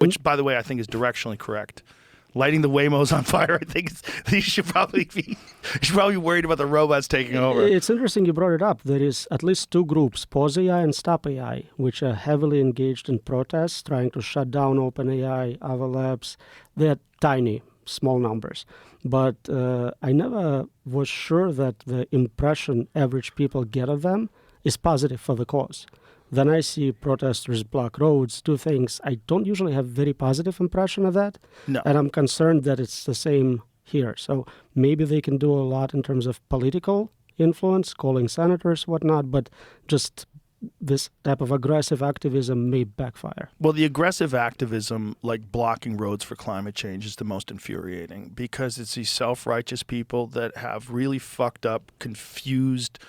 which, by the way, I think is directionally correct. Lighting the Waymos on fire, I think you should probably be worried about the robots taking over. It's interesting you brought it up. There is at least two groups, Pause AI and Stop AI, which are heavily engaged in protests, trying to shut down OpenAI, other labs. They're tiny, small numbers. But I never was sure that the impression average people get of them is positive for the cause. Then I see protesters block roads, do things. I don't usually have very positive impression of that. No. And I'm concerned that it's the same here. So maybe they can do a lot in terms of political influence, calling senators, whatnot, but just this type of aggressive activism may backfire. Well, the aggressive activism, like blocking roads for climate change, is the most infuriating because it's these self-righteous people that have really fucked up, confused,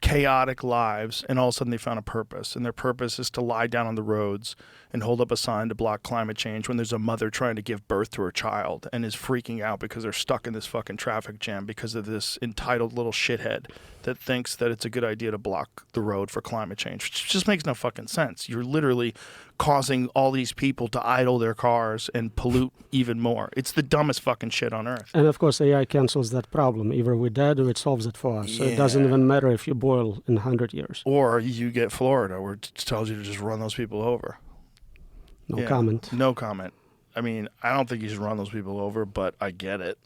chaotic lives, and all of a sudden they found a purpose, and their purpose is to lie down on the roads and hold up a sign to block climate change when there's a mother trying to give birth to her child and is freaking out because they're stuck in this fucking traffic jam because of this entitled little shithead that thinks that it's a good idea to block the road for climate change, which just makes no fucking sense. You're literally causing all these people to idle their cars and pollute even more. It's the dumbest fucking shit on earth. And of course, AI cancels that problem. Either we're dead or it solves it for us. So it doesn't even matter if you boil in 100 years. Or you get Florida where it tells you to just run those people over. No comment. No comment. I mean, I don't think you should run those people over, but I get it.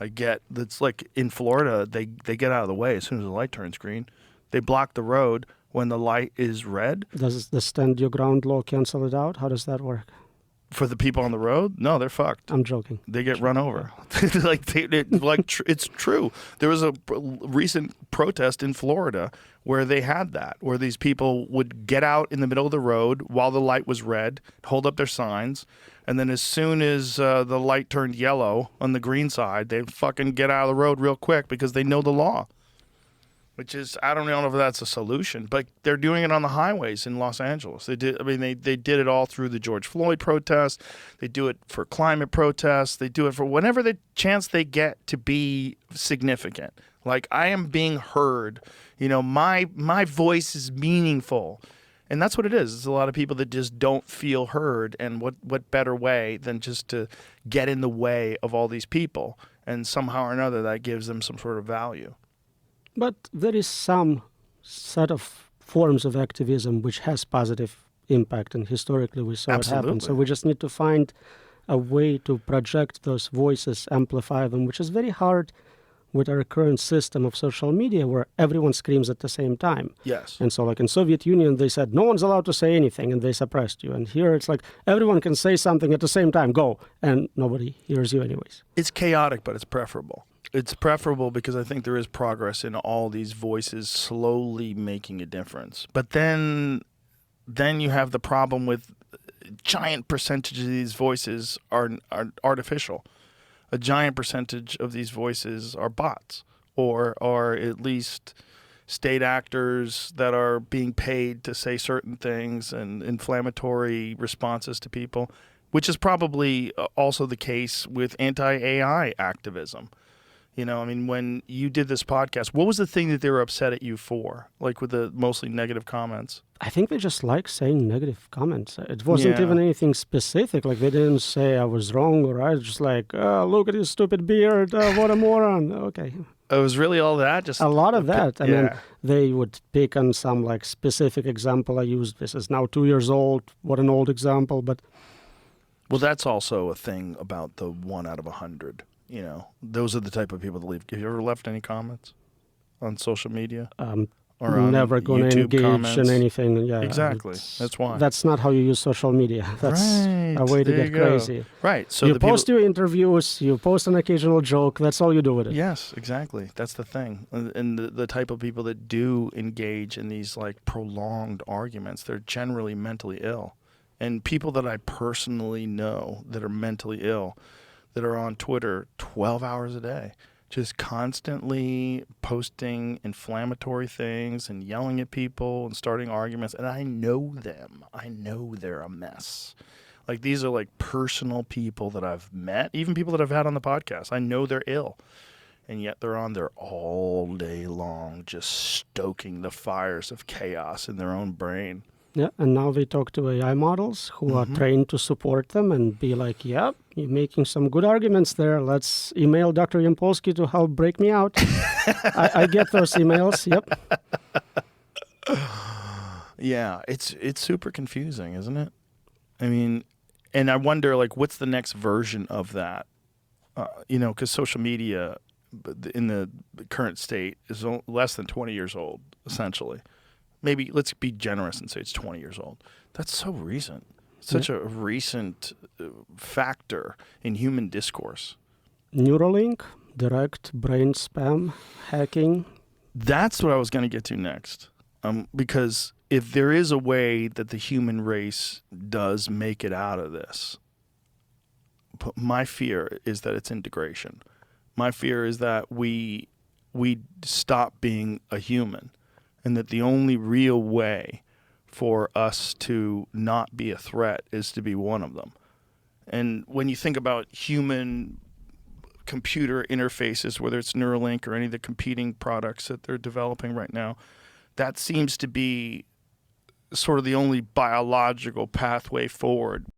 It's like in Florida, they get out of the way as soon as the light turns green. They block the road when the light is red. Does the stand your ground law cancel it out? How does that work? For the people on the road? No, they're fucked. I'm joking. They get run over. It's true. There was a recent protest in Florida where they had that, where these people would get out in the middle of the road while the light was red, hold up their signs, and then as soon as the light turned yellow on the green side, they fucking get out of the road real quick because they know the law. Which is, I don't know if that's a solution, but they're doing it on the highways in Los Angeles. They did it all through the George Floyd protests. They do it for climate protests. They do it for whenever the chance they get to be significant. Like, I am being heard. You know, my voice is meaningful. And that's what it is. It's a lot of people that just don't feel heard. And what better way than just to get in the way of all these people? And somehow or another, that gives them some sort of value. But there is some set of forms of activism which has positive impact, and historically we saw it happen. So we just need to find a way to project those voices, amplify them, which is very hard with our current system of social media where everyone screams at the same time. Yes. And so like in Soviet Union, they said, no one's allowed to say anything, and they suppressed you. And here it's like, everyone can say something at the same time, go, and nobody hears you anyways. It's chaotic, but it's preferable. It's preferable because I think there is progress in all these voices slowly making a difference. But then you have the problem with giant percentage of these voices are artificial. A giant percentage of these voices are bots or are at least state actors that are being paid to say certain things and inflammatory responses to people, which is probably also the case with anti-AI activism. You know, I mean, when you did this podcast, what was the thing that they were upset at you for? Like with the mostly negative comments? I think they just like saying negative comments. It wasn't even anything specific. Like they didn't say I was wrong or right. Just like, oh, look at his stupid beard. What a moron. Okay. It was really all that? Just a lot of that. I mean, they would pick on some like specific example I used. This is now 2 years old. What an old example. But well, that's also a thing about the 1 out of 100. You know, those are the type of people that leave. Have you ever left any comments on social media? Or on never going to engage comments? In anything. Yeah, exactly. That's why. That's not how you use social media. That's a way to get crazy. Right. So you post your interviews, you post an occasional joke. That's all you do with it. Yes, exactly. That's the thing. And the type of people that do engage in these like prolonged arguments, they're generally mentally ill. And people that I personally know that are mentally ill, that are on Twitter 12 hours a day, just constantly posting inflammatory things and yelling at people and starting arguments. And I know them. I know they're a mess. Like, these are like personal people that I've met, even people that I've had on the podcast. I know they're ill. And yet they're on there all day long, just stoking the fires of chaos in their own brain. Yeah, and now they talk to AI models who are trained to support them and be like, yep, you're making some good arguments there. Let's email Dr. Yampolsky to help break me out. I get those emails, yep. Yeah, it's super confusing, isn't it? I mean, and I wonder, like, what's the next version of that? Because social media in the current state is less than 20 years old, essentially. Maybe let's be generous and say it's 20 years old. That's so recent. Such a recent factor in human discourse. Neuralink, direct brain spam, hacking. That's what I was going to get to next. Because if there is a way that the human race does make it out of this, but my fear is that it's integration. My fear is that we stop being a human, and that the only real way for us to not be a threat is to be one of them. And when you think about human computer interfaces, whether it's Neuralink or any of the competing products that they're developing right now, that seems to be sort of the only biological pathway forward.